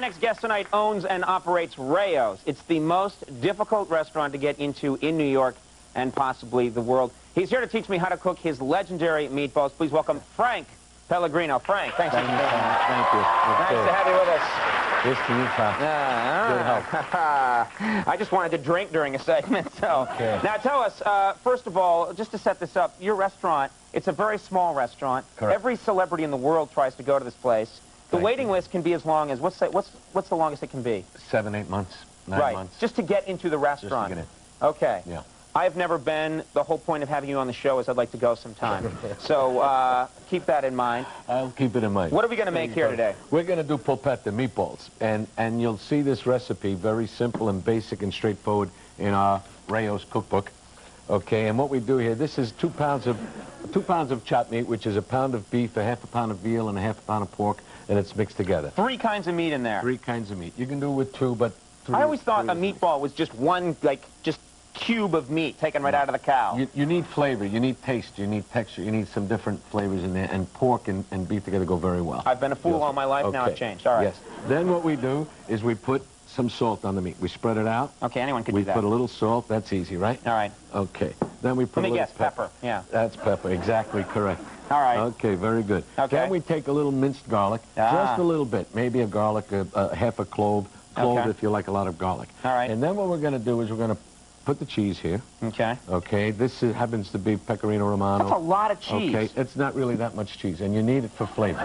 My next guest tonight owns and operates Rayo's. It's the most difficult restaurant to get into in New York and possibly the world. He's here to teach me how to cook his legendary meatballs. Please welcome Frank Pellegrino. Frank, thanks for being here. Thank you. Nice to have you with us. Yes, to you, pal. Good help. I just wanted to drink during a segment, so. Okay. Now tell us, first of all, just to set this up, your restaurant, it's a very small restaurant. Correct. Every celebrity in the world tries to go to this place. The waiting list can be as long as, what's the longest it can be? 7, 8 months, 9 months. Just to get into the restaurant. Just to get in. Okay. Yeah. I've never been. The whole point of having you on the show is I'd like to go sometime. So keep that in mind. I'll keep it in mind. What are we going to make here today? We're going to do polpetta meatballs. And you'll see this recipe very simple and basic and straightforward in our Rayo's cookbook. Okay, and what we do here, this is 2 pounds of chopped meat, which is a pound of beef, a half a pound of veal, and a half a pound of pork, and it's mixed together. 3 kinds of meat in there. 3 kinds of meat. You can do it with 2, but 3. I always thought a meatball was just one, just cube of meat taken right out of the cow. You need flavor, you need taste, you need texture, you need some different flavors in there, and pork and beef together go very well. I've been a fool all my life, now I've changed. All right. Yes. Then what we do is we put some salt on the meat. We spread it out. Okay, anyone can do that. We put a little salt, that's easy, right? All right. Okay. Then we put Let me a little guess, pepper. Yeah. That's pepper, exactly correct. All right. Okay, very good. Okay. Then we take a little minced garlic, just a little bit, maybe a garlic, half a clove if you like a lot of garlic. All right. And then what we're going to do is we're going to put the cheese here. Okay. Okay, this happens to be Pellegrino Romano. That's a lot of cheese. Okay, it's not really that much cheese, and you need it for flavor.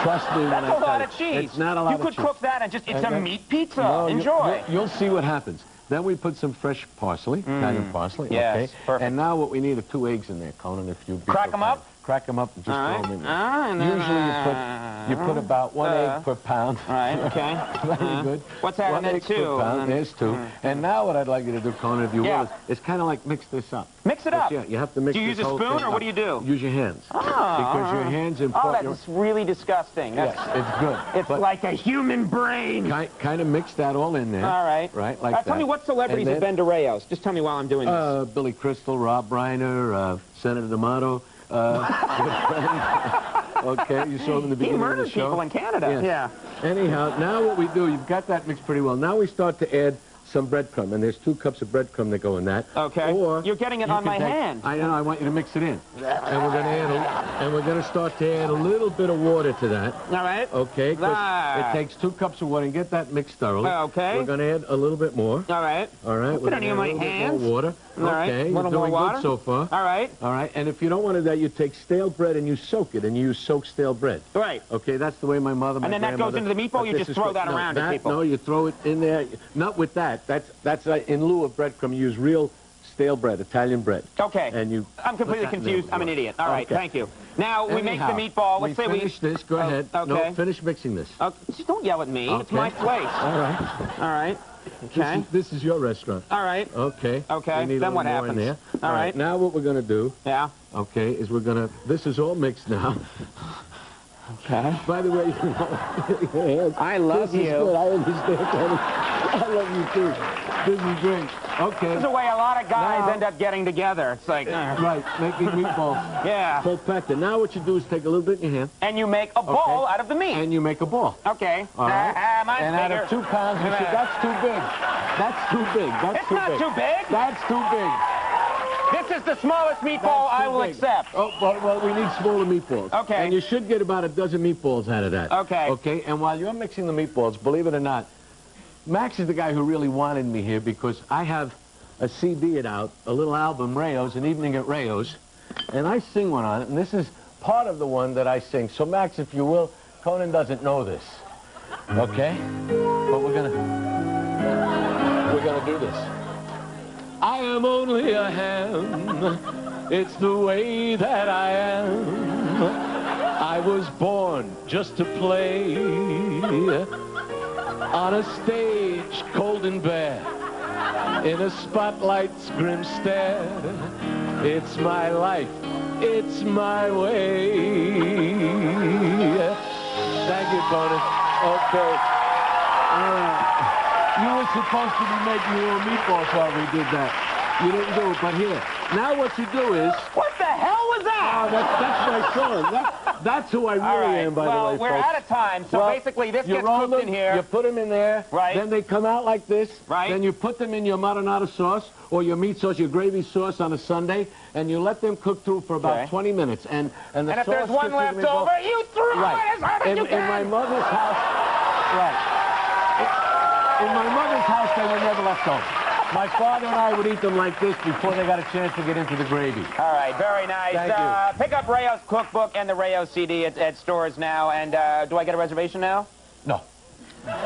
Trust me when I tell you. That's a lot of cheese. It's not a lot of cheese. You could cook that and just, it's a meat pizza. No, enjoy. You'll see what happens. Then we put some fresh parsley, Italian parsley. Yes, okay. perfect. And now what we need are 2 eggs in there, Conan, if you crack them up. Crack them up and just throw them in there. Then, Usually you put about 1 egg per pound. All right, okay. Very good. What's that? 1 egg per pound. There's 2. And now what I'd like you to do, Conan, if you will, is kind of like mix this up. Mix it up? Yeah, you have to mix Do you use a whole spoon, thing or what up. do you do? Use your hands. Oh, because your hands impart that's really disgusting. Yes, it's good. It's like a human brain. Kind of mix that all in there. All right. Right, like that. Tell me what celebrities have been to Rayo's. Just tell me while I'm doing this. Billy Crystal, Rob Reiner, Senator D'Amato, good friend. Okay, you saw him in the beginning of the show. He murders people in Canada. Yes. Yeah. Anyhow, now what we do, you've got that mixed pretty well. Now we start to add some breadcrumb, and there's 2 cups of breadcrumb that go in that. Okay. Or you're getting it on my hand. I know. I want you to mix it in, and we're going to start to add a little bit of water to that. All right. Okay. It takes 2 cups of water and get that mixed thoroughly. Okay. We're going to add a little bit more. All right. All right. Put it in my hands. More water. All right. Okay. A little You're more doing water. good so far. All right. All right. And if you don't want that, you take stale bread and you soak it, and you use soaked stale bread. Right. Okay. That's the way my mother, my grandmother. And then that goes into the meatball. You just throw that around to people. No, you throw it in there. Not with that. That's in lieu of breadcrumb. You use real stale bread, Italian bread. Okay. And I'm completely confused. I'm an idiot. All right. Thank you. Now we make the meatball. Let's say we finish this. Go ahead. Okay. No, finish mixing this. Just don't yell at me. Okay. It's my place. All right. All right. Okay. This is your restaurant. All right. Okay. Okay. We need Then what more in happens? there. All right. Now what we're going to do. Yeah. Okay. Is we're going to. This is all mixed now. Okay. By the way, I love you. This is good. I understand, Tony. I love you too. This is great. Okay. This is the way a lot of guys end up getting together. It's like... Right, making meatballs. Yeah. Polpetta. Now what you do is take a little bit in your hand. And you make a ball out of the meat. And you make a ball. Okay. All right. Mine's and bigger. out of 2 pounds, you see, that's too big. That's too big. That's too big. It's not too big. That's too big. This is the smallest meatball I will accept. Oh, well, we need smaller meatballs. Okay. And you should get about a dozen meatballs out of that. Okay. Okay, and while you're mixing the meatballs, believe it or not, Max is the guy who really wanted me here because I have a CD out, a little album, Rayo's, An Evening at Rayo's, and I sing one on it, and this is part of the one that I sing. So, Max, if you will, Conan doesn't know this, okay? But we're gonna do this. I am only a ham, it's the way that I am. I was born just to play on a stage cold and bare, in a spotlight's grim stare. It's my life, it's my way. Thank you, Conan. Okay. You were supposed to be making your own meatballs while we did that. You didn't do it, but here. Now what you do is... What the hell was that? Oh, that's my song. That's who I All really right. am, by the way, Well, we're folks. out of time, so basically this you gets roll cooked them, in here. You put them in there. Right. Then they come out like this. Right. Then you put them in your marinara sauce or your meat sauce, your gravy sauce on a Sunday, and you let them cook through for about 20 minutes. And the and if sauce there's one gets in the left over, you throw it as hard as you can. In my mother's house, in my mother's house, they were never left over. My father and I would eat them like this before they got a chance to get into the gravy. All right, very nice. Thank you. Pick up Rayo's cookbook and the Rayo CD at stores now. And do I get a reservation now? No. Frank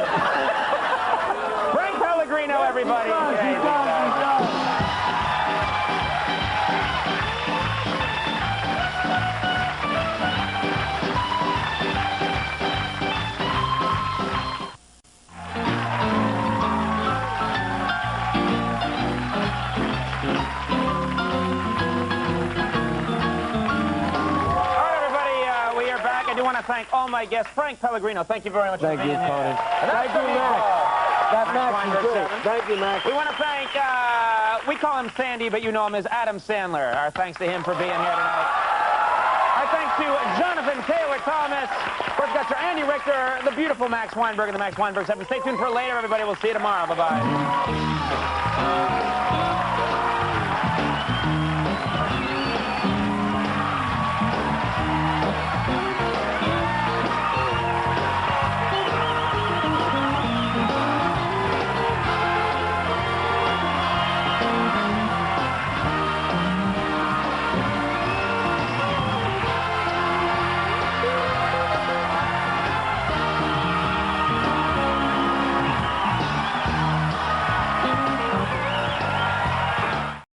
Pellegrino, everybody. He does. I do want to thank all my guests. Frank Pellegrino, thank you very much for being here. Conan. Thank you, Max. That Max is good. Thank you, Max. We want to thank, we call him Sandy, but you know him as Adam Sandler. Our thanks to him for being here tonight. Our thanks to Jonathan Taylor Thomas, Sportscaster Andy Richter, the beautiful Max Weinberg, and the Max Weinberg 7. Stay tuned for later, everybody. We'll see you tomorrow. Bye-bye.